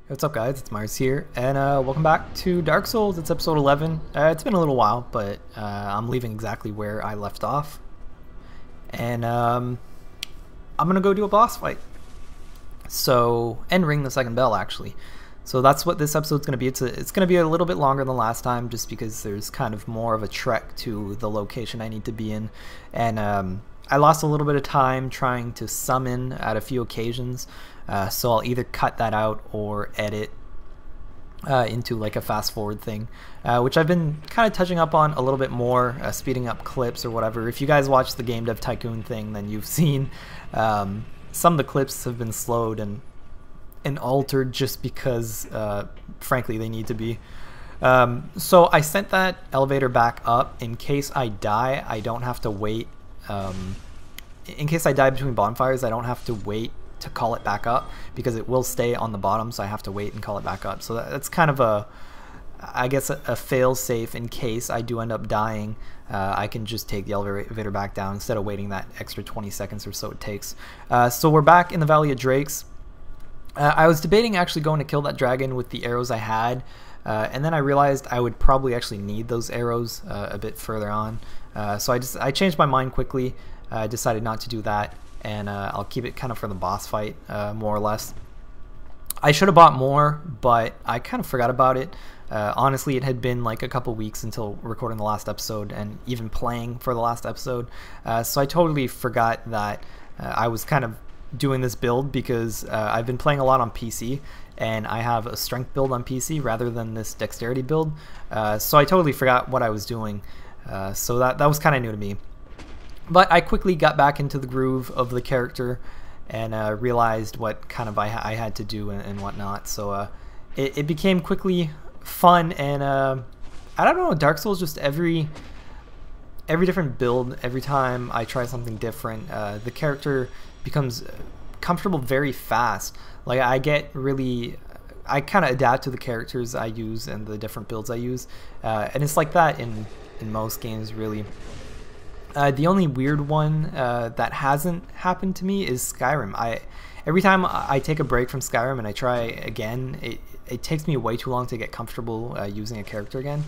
What's up guys, it's Mars here, and welcome back to Dark Souls. It's episode 11. It's been a little while, but I'm leaving exactly where I left off. And I'm gonna go do a boss fight. So, and ring the second bell actually. So that's what this episode's gonna be. It's gonna be a little bit longer than last time, just because there's kind of more of a trek to the location I need to be in. And I lost a little bit of time trying to summon at a few occasions. So I'll either cut that out or edit into like a fast forward thing, which I've been kind of touching up on a little bit more, speeding up clips or whatever. If you guys watch the Game Dev Tycoon thing, then you've seen some of the clips have been slowed and altered just because frankly they need to be. So I sent that elevator back up in case I die. I don't have to wait. In case I die between bonfires, I don't have to wait to call it back up, because it will stay on the bottom, so I have to wait and call it back up. So that's kind of a, I guess, a fail safe in case I do end up dying. I can just take the elevator back down instead of waiting that extra 20 seconds or so it takes. So we're back in the Valley of Drakes. I was debating actually going to kill that dragon with the arrows I had, and then I realized I would probably actually need those arrows a bit further on. So I changed my mind quickly. I decided not to do that, and I'll keep it kind of for the boss fight, more or less. I should have bought more, but I kind of forgot about it. Honestly, it had been like a couple weeks until recording the last episode and even playing for the last episode. So I totally forgot that I was kind of doing this build, because I've been playing a lot on PC, and I have a strength build on PC rather than this dexterity build. So I totally forgot what I was doing. So that was kind of new to me. But I quickly got back into the groove of the character and realized what kind of I had to do and whatnot. So it became quickly fun, and I don't know, Dark Souls, just every different build, every time I try something different, the character becomes comfortable very fast. Like I kind of adapt to the characters I use and the different builds I use, and it's like that in most games really. The only weird one that hasn't happened to me is Skyrim. Every time I take a break from Skyrim and I try again, it takes me way too long to get comfortable using a character again.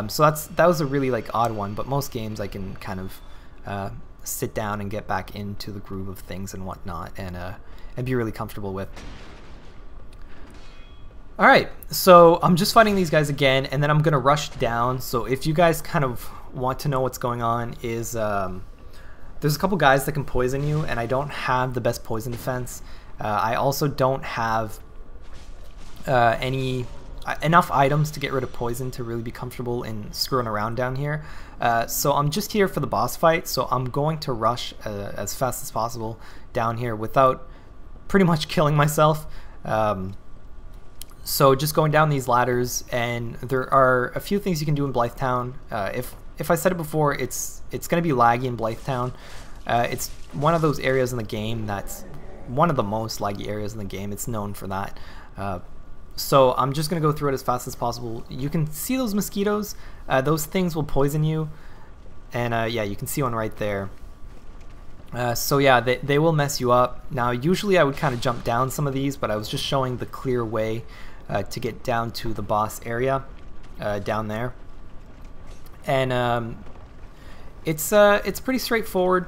So that was a really like odd one. But most games I can kind of sit down and get back into the groove of things and whatnot, and be really comfortable with. Alright, so I'm just fighting these guys again, and then I'm gonna rush down. So if you guys kind of want to know what's going on, is there's a couple guys that can poison you, and I don't have the best poison defense. I also don't have enough items to get rid of poison to really be comfortable in screwing around down here. So I'm just here for the boss fight, so I'm going to rush as fast as possible down here without pretty much killing myself. So just going down these ladders, and there are a few things you can do in Blythetown. If I said it before, it's going to be laggy in Blythetown. It's one of those areas in the game that's one of the most laggy areas in the game. It's known for that. So I'm just going to go through it as fast as possible. You can see those mosquitoes. Those things will poison you. And yeah, you can see one right there. So yeah, they will mess you up. Now usually I would kind of jump down some of these, but I was just showing the clear way to get down to the boss area down there. And it's pretty straightforward.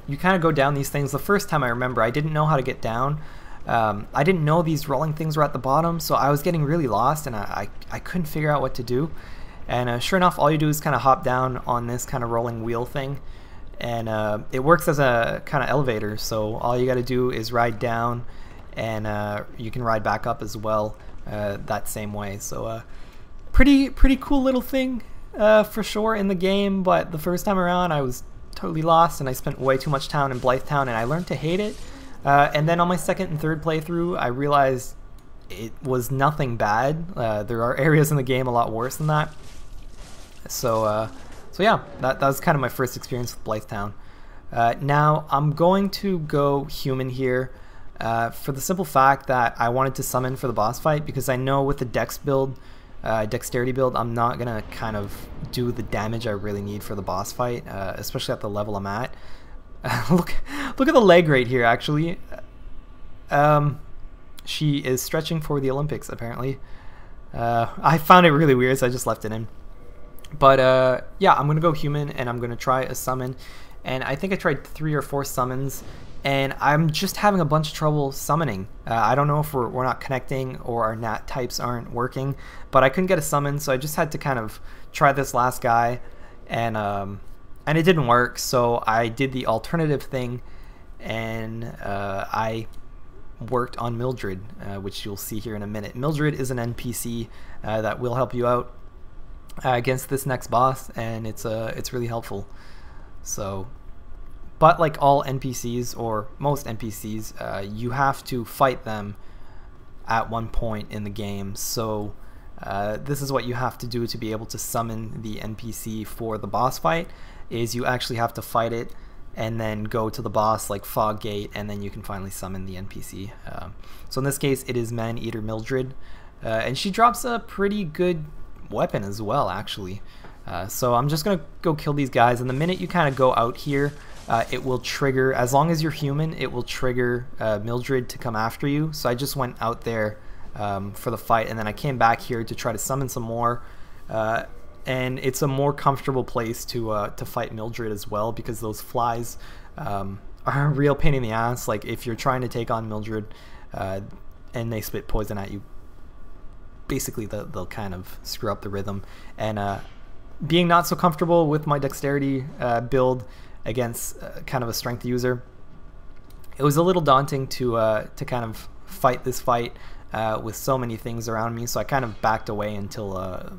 You kind of go down these things. The first time I remember, I didn't know how to get down. I didn't know these rolling things were at the bottom, so I was getting really lost, and I couldn't figure out what to do. And sure enough, all you do is kind of hop down on this kind of rolling wheel thing, and it works as a kind of elevator. So all you got to do is ride down, and you can ride back up as well that same way. So pretty cool little thing for sure in the game. But the first time around, I was totally lost, and I spent way too much time in Blythetown, and I learned to hate it. And then on my second and third playthrough, I realized it was nothing bad. There are areas in the game a lot worse than that. So yeah, that was kind of my first experience with Blythetown. Now I'm going to go human here for the simple fact that I wanted to summon for the boss fight, because I know with the dexterity build, I'm not gonna kind of do the damage I really need for the boss fight, especially at the level I'm at. Look at the leg right here, actually. she is stretching for the Olympics, apparently. I found it really weird, so I just left it in. But yeah, I'm gonna go human, and I'm gonna try a summon. And I think I tried 3 or 4 summons, and I'm just having a bunch of trouble summoning. I don't know if we're not connecting or our nat types aren't working, but I couldn't get a summon, so I just had to kind of try this last guy, and it didn't work. So I did the alternative thing, and I worked on Mildred, which you'll see here in a minute. Mildred is an NPC that will help you out against this next boss, and it's really helpful. So, but like all NPCs, or most NPCs, you have to fight them at one point in the game. So this is what you have to do to be able to summon the NPC for the boss fight, is you actually have to fight it and then go to the boss like Fog Gate, and then you can finally summon the NPC. So in this case it is Man-Eater Mildred, and she drops a pretty good weapon as well, actually. So I'm just gonna go kill these guys, and the minute you kind of go out here, it will trigger, as long as you're human, it will trigger Mildred to come after you. So I just went out there for the fight, and then I came back here to try to summon some more, and it's a more comfortable place to fight Mildred as well, because those flies are a real pain in the ass. Like if you're trying to take on Mildred and they spit poison at you, basically they'll kind of screw up the rhythm. And being not so comfortable with my dexterity build against kind of a strength user, it was a little daunting to kind of fight this fight with so many things around me. So I kind of backed away until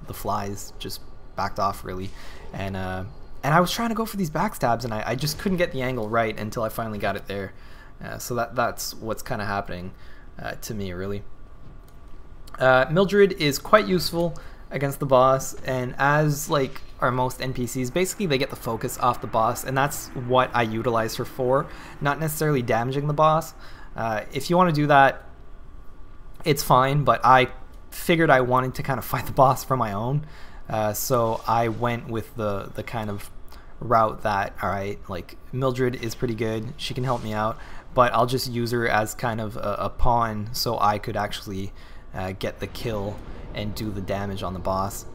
the flies just backed off, really. And I was trying to go for these backstabs, and I just couldn't get the angle right until I finally got it there. So that's what's kind of happening to me, really. Mildred is quite useful against the boss, and as like are most NPCs, basically they get the focus off the boss, and that's what I utilize her for, not necessarily damaging the boss. If you want to do that, it's fine, but I figured I wanted to kind of fight the boss for my own, so I went with the kind of route that, alright, like Mildred is pretty good, she can help me out, but I'll just use her as kind of a pawn so I could actually get the kill and do the damage on the boss.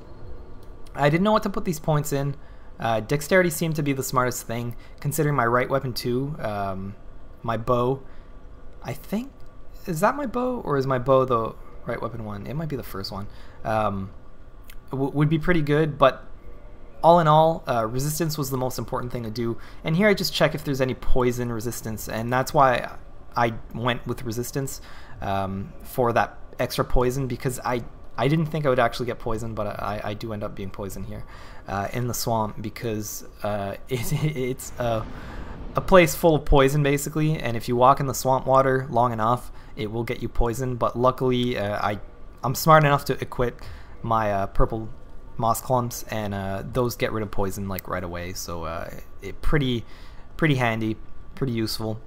I didn't know what to put these points in. Dexterity seemed to be the smartest thing, considering my right weapon too. My bow, I think, is that my bow, or is my bow the right weapon one? It might be the first one. Would be pretty good, but all in all, resistance was the most important thing to do. And here I just check if there's any poison resistance, and that's why I went with resistance for that extra poison, because I didn't think I would actually get poisoned, but I do end up being poisoned here in the swamp, because it's a place full of poison basically, and if you walk in the swamp water long enough, it will get you poisoned. But luckily I'm smart enough to equip my purple moss clumps, and those get rid of poison like right away, so it pretty handy, pretty useful.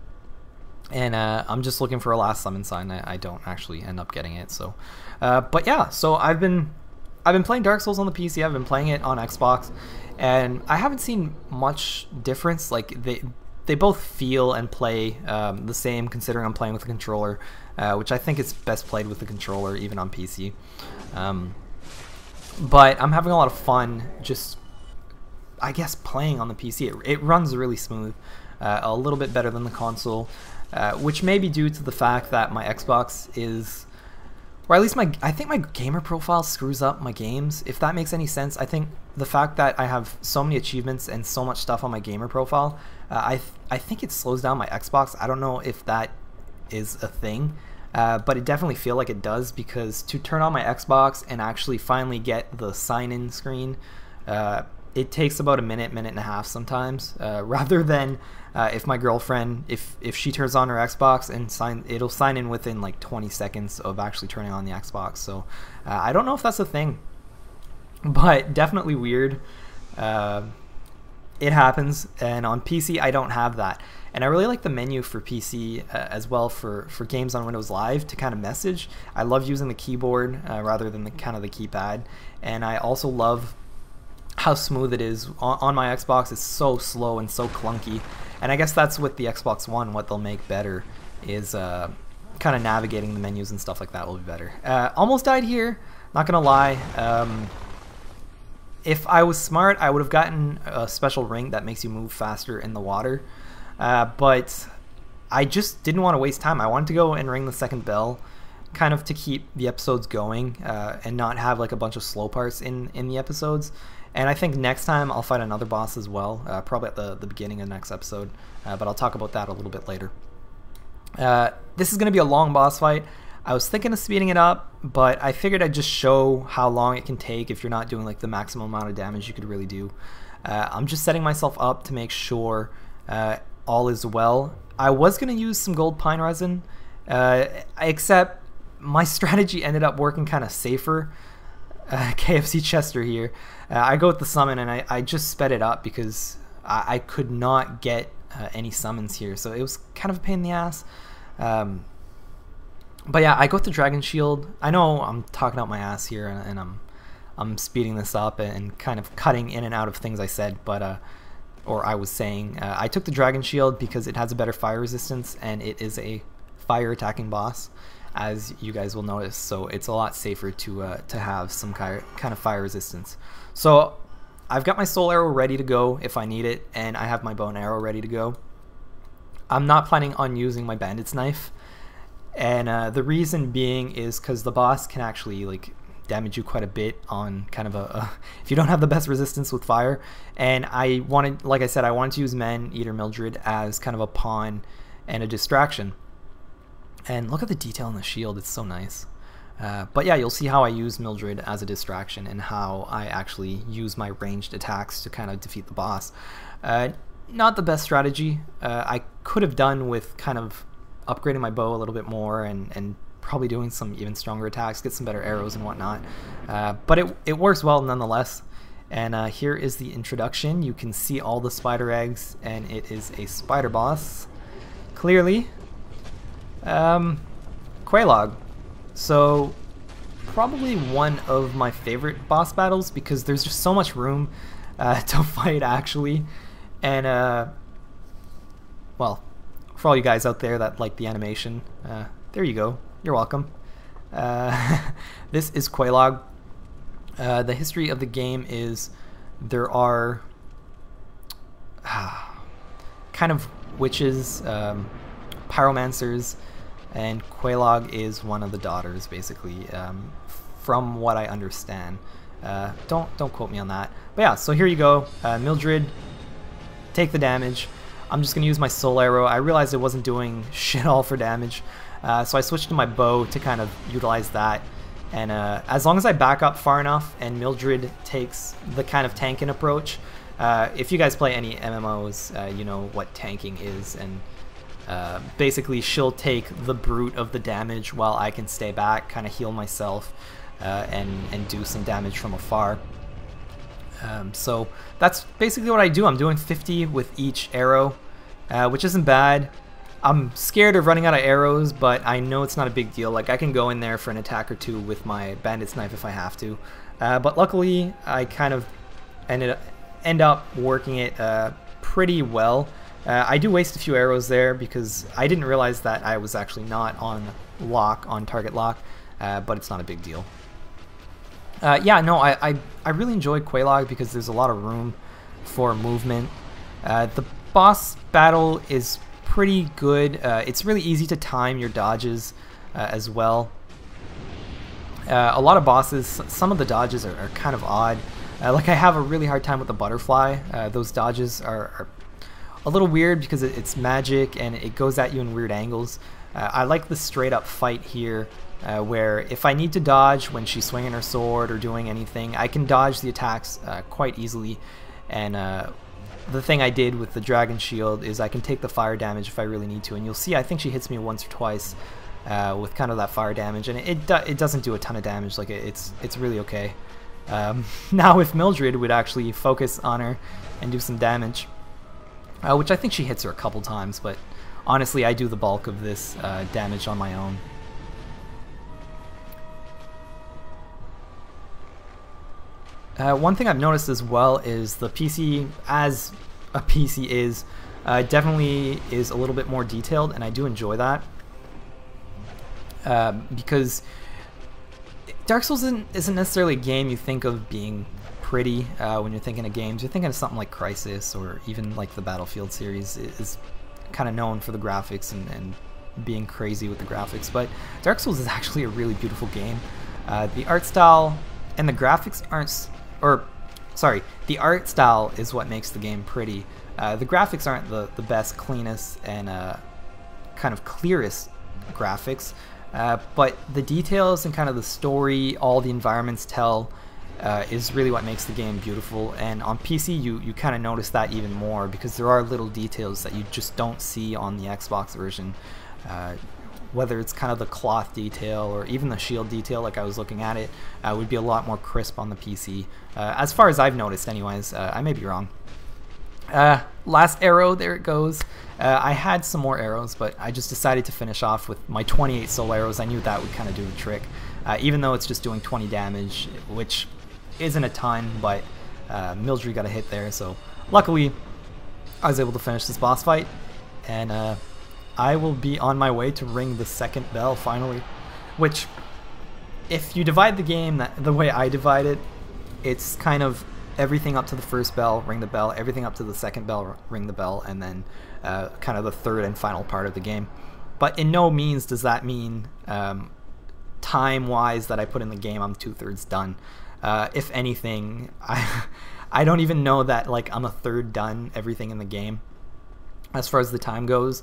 And I'm just looking for a last summon sign. I don't actually end up getting it. So, but yeah. So I've been playing Dark Souls on the PC. I've been playing it on Xbox, and I haven't seen much difference. Like they both feel and play the same, considering I'm playing with a controller, which I think is best played with the controller, even on PC. But I'm having a lot of fun just, I guess, playing on the PC. It runs really smooth, a little bit better than the console. Which may be due to the fact that my Xbox is, or at least I think my gamer profile screws up my games, if that makes any sense. I think the fact that I have so many achievements and so much stuff on my gamer profile, I think it slows down my Xbox. I don't know if that is a thing, but it definitely feels like it does, because to turn on my Xbox and actually finally get the sign-in screen, it takes about a minute and a half sometimes, rather than if my girlfriend, if she turns on her Xbox and it'll sign in within like 20 seconds of actually turning on the Xbox. So I don't know if that's a thing, but definitely weird. It happens, and on PC I don't have that. And I really like the menu for PC as well for games on Windows Live to kind of message. I love using the keyboard rather than the kind of the keypad, and I also love how smooth it is. On my Xbox, it's so slow and so clunky, and I guess that's with the Xbox One what they'll make better is kind of navigating the menus and stuff like that will be better. Almost died here, not gonna lie. If I was smart, I would have gotten a special ring that makes you move faster in the water, but I just didn't want to waste time. I wanted to go and ring the second bell, kind of to keep the episodes going and not have like a bunch of slow parts in the episodes. And I think next time I'll fight another boss as well, probably at the beginning of the next episode, but I'll talk about that a little bit later. This is going to be a long boss fight. I was thinking of speeding it up, but I figured I'd just show how long it can take if you're not doing like the maximum amount of damage you could really do. I'm just setting myself up to make sure all is well. I was going to use some gold pine resin, except my strategy ended up working kind of safer. KFC Chester here. I go with the summon, and I just sped it up because I could not get any summons here, so it was kind of a pain in the ass. But yeah, I go with the Dragon Shield. I know I'm talking out my ass here, and I'm speeding this up and kind of cutting in and out of things I said, but or I was saying. I took the Dragon Shield because it has a better fire resistance, and it is a fire attacking boss, as you guys will notice. So it's a lot safer to have some kind of fire resistance. So I've got my soul arrow ready to go if I need it, and I have my bow and arrow ready to go. I'm not planning on using my bandit's knife. And the reason being is because the boss can actually like damage you quite a bit on kind of if you don't have the best resistance with fire. And I wanted, like I said, I wanted to use Man-Eater Mildred as kind of a pawn and a distraction. And look at the detail in the shield, it's so nice. But yeah, you'll see how I use Mildred as a distraction and how I actually use my ranged attacks to kind of defeat the boss. Not the best strategy. I could have done with kind of upgrading my bow a little bit more and probably doing some even stronger attacks, get some better arrows and whatnot. But it works well nonetheless. And here is the introduction. You can see all the spider eggs, and it is a spider boss, clearly. Quelaag. So probably one of my favorite boss battles because there's just so much room to fight actually. And well, for all you guys out there that like the animation, there you go. You're welcome. This is Quelaag. The history of the game is there are kind of witches, pyromancers, and Quelaag is one of the daughters, basically, from what I understand. Don't quote me on that. But yeah, so here you go. Mildred, take the damage. I'm just going to use my soul arrow. I realized it wasn't doing shit all for damage, so I switched to my bow to kind of utilize that. And as long as I back up far enough and Mildred takes the kind of tanking approach, if you guys play any MMOs, you know what tanking is, and basically she'll take the brunt of the damage while I can stay back, kind of heal myself, and do some damage from afar. So that's basically what I do. I'm doing 50 with each arrow, which isn't bad. I'm scared of running out of arrows, but I know it's not a big deal. Like, I can go in there for an attack or two with my bandit's knife if I have to. But luckily, I kind of end up working it pretty well. I do waste a few arrows there because I didn't realize that I was actually not on target lock, but it's not a big deal. Yeah, no, I really enjoyed Quelaag because there's a lot of room for movement. The boss battle is pretty good. It's really easy to time your dodges as well. A lot of bosses, some of the dodges are kind of odd. Like, I have a really hard time with the butterfly. Those dodges are a little weird because it's magic and it goes at you in weird angles. I like the straight up fight here, where if I need to dodge when she's swinging her sword or doing anything, I can dodge the attacks quite easily. And the thing I did with the Dragon Shield is I can take the fire damage if I really need to. And you'll see, I think she hits me once or twice with kind of that fire damage, and it doesn't do a ton of damage. Like, it's really okay. Now if Mildred would actually focus on her and do some damage, which I think she hits her a couple times, but honestly I do the bulk of this damage on my own. One thing I've noticed as well is the PC, as a PC is, definitely is a little bit more detailed, and I do enjoy that. because Dark Souls isn't necessarily a game you think of being pretty when you're thinking of games. You're thinking of something like Crysis, or even like the Battlefield series is kind of known for the graphics and being crazy with the graphics. But Dark Souls is actually a really beautiful game. The art style and the graphics aren't, or sorry, the art style is what makes the game pretty. The graphics aren't the best, cleanest, and kind of clearest graphics. But the details and kind of the story, all the environments tell, is really what makes the game beautiful. And on PC, you kind of notice that even more, because there are little details that you just don't see on the Xbox version. Whether it's kind of the cloth detail or even the shield detail, like I was looking at it, would be a lot more crisp on the PC. As far as I've noticed anyways. I may be wrong. Last arrow, there it goes. I had some more arrows, but I just decided to finish off with my 28 soul arrows. I knew that would kind of do the trick, even though it's just doing 20 damage, which isn't a ton, but Mildred got a hit there, so luckily I was able to finish this boss fight, and I will be on my way to ring the second bell finally, which, if you divide the game the way I divide it, it's kind of everything up to the first bell, ring the bell, everything up to the second bell, ring the bell, and then kind of the third and final part of the game. But in no means does that mean time-wise that I put in the game I'm 2/3 done. If anything, I don't even know that like I'm a third done everything in the game as far as the time goes,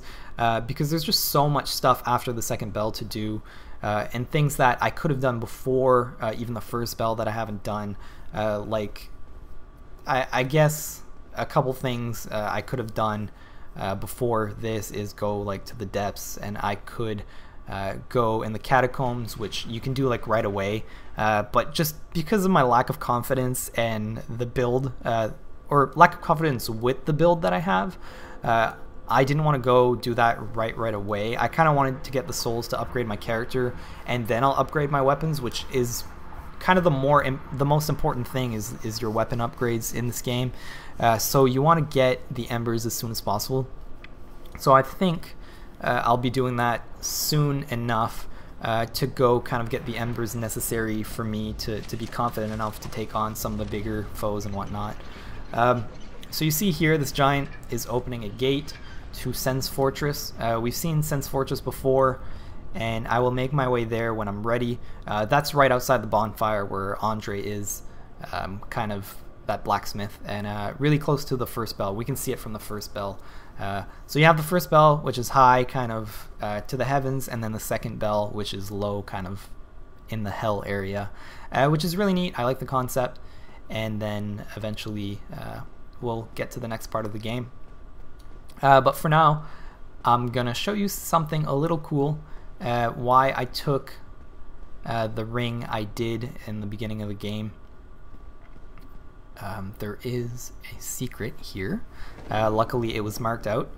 because there's just so much stuff after the second bell to do, and things that I could have done before even the first bell that I haven't done. Like I guess a couple things I could have done before this is go like to the depths, and I could go in the catacombs, which you can do like right away, but just because of my lack of confidence and the build, or lack of confidence with the build that I have, I didn't want to go do that right away. I kind of wanted to get the souls to upgrade my character, and then I'll upgrade my weapons, which is kind of the most important thing is your weapon upgrades in this game. So you want to get the embers as soon as possible. So I think I'll be doing that soon enough to go kind of get the embers necessary for me to be confident enough to take on some of the bigger foes and whatnot. So you see here, this giant is opening a gate to Sen's Fortress. We've seen Sen's Fortress before, and I will make my way there when I'm ready. That's right outside the bonfire where Andre is, kind of that blacksmith, and really close to the first bell. We can see it from the first bell. So you have the first bell, which is high, kind of to the heavens, and then the second bell, which is low, kind of in the hell area, which is really neat. I like the concept. And then eventually we'll get to the next part of the game. But for now, I'm gonna show you something a little cool, why I took the ring I did in the beginning of the game. There is a secret here. Luckily it was marked out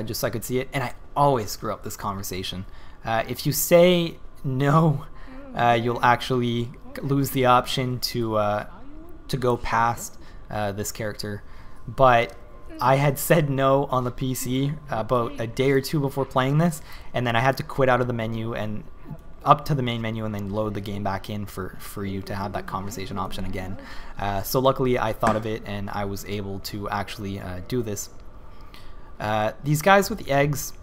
just so I could see it, and I always screw up this conversation. If you say no, you'll actually lose the option to go past this character. But I had said no on the PC about a day or two before playing this, and then I had to quit out of the menu and up to the main menu and then load the game back in for you to have that conversation option again. So luckily I thought of it, and I was able to actually do this. These guys with the eggs,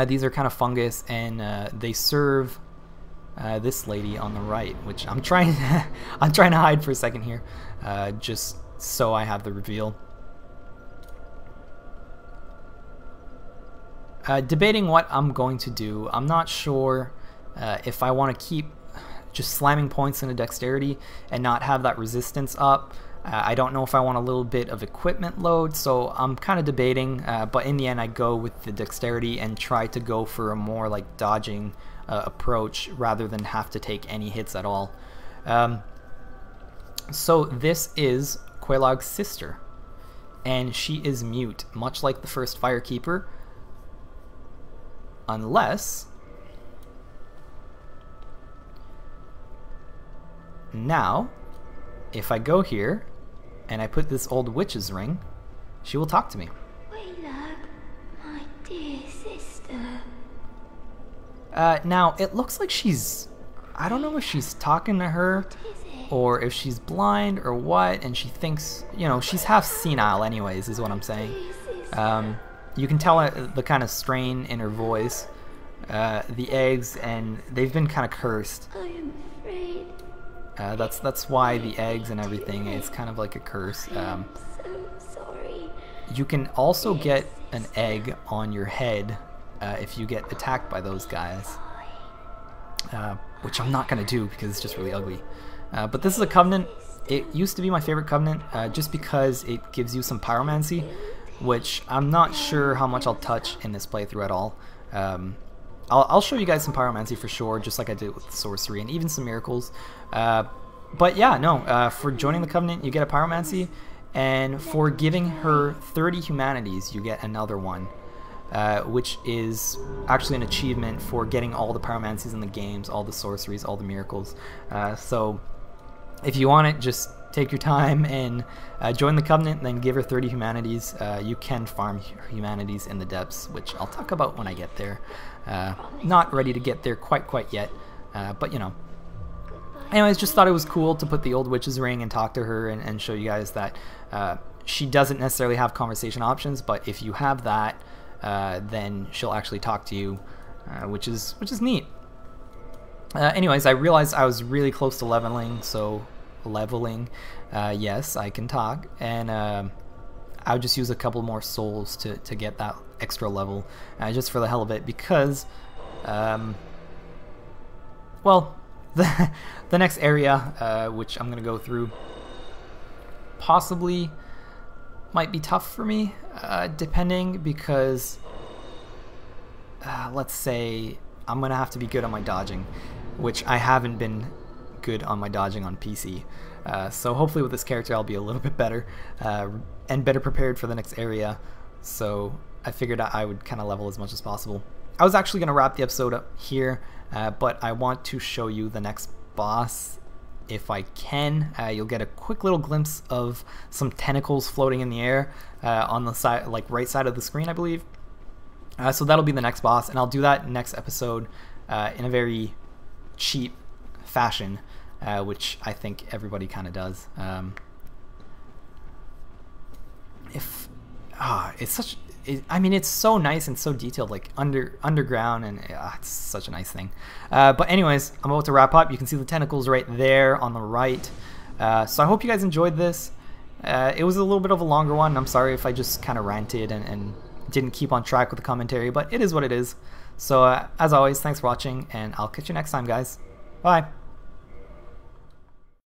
these are kind of fungus, and they serve this lady on the right, which I'm trying to hide for a second here, just so I have the reveal. Debating what I'm going to do. I'm not sure if I want to keep just slamming points into dexterity and not have that resistance up. I don't know if I want a little bit of equipment load, so I'm kind of debating, but in the end I go with the dexterity and try to go for a more like dodging approach rather than have to take any hits at all. So this is Quelaag's sister, and she is mute, much like the first Firekeeper, unless now if I go here and I put this old witch's ring, she will talk to me. Quelaag, my dear sister. Now, it looks like she's... I don't know if she's talking to her or if she's blind or what, and she thinks... You know, she's half senile anyways, is what I'm saying. You can tell the kind of strain in her voice. The eggs, and they've been kind of cursed. I am afraid. That's why the eggs and everything is kind of like a curse. I'm so sorry. You can also get an egg on your head if you get attacked by those guys, which I'm not gonna do because it's just really ugly. But this is a covenant. It used to be my favorite covenant just because it gives you some pyromancy, which I'm not sure how much I'll touch in this playthrough at all. I'll show you guys some pyromancy for sure, just like I did with sorcery and even some miracles. But yeah, no, for joining the covenant you get a pyromancy, and for giving her 30 humanities you get another one, which is actually an achievement for getting all the pyromancies in the games, all the sorceries, all the miracles. So if you want it, just take your time and join the covenant, and then give her 30 humanities. You can farm humanities in the depths, which I'll talk about when I get there. Not ready to get there quite yet, but you know. Anyways, just thought it was cool to put the old witch's ring and talk to her and show you guys that she doesn't necessarily have conversation options, but if you have that, then she'll actually talk to you, which is neat. Anyways, I realized I was really close to leveling, so yes, I can talk, and I would just use a couple more souls to get that extra level, just for the hell of it, because well, the next area, which I'm gonna go through, possibly might be tough for me, depending, because let's say I'm gonna have to be good on my dodging, which I haven't been good on my dodging on PC. So hopefully with this character I'll be a little bit better and better prepared for the next area. So I figured I would kind of level as much as possible. I was actually going to wrap the episode up here, but I want to show you the next boss if I can. You'll get a quick little glimpse of some tentacles floating in the air on the side, like right side of the screen, I believe. So that'll be the next boss, and I'll do that next episode in a very cheap fashion, which I think everybody kind of does. It's such, I mean, it's so nice and so detailed, like underground, and it's such a nice thing. But anyways, I'm about to wrap up. You can see the tentacles right there on the right. So I hope you guys enjoyed this. It was a little bit of a longer one. I'm sorry if I just kind of ranted and didn't keep on track with the commentary, but it is what it is. So as always, thanks for watching, and I'll catch you next time, guys. Bye.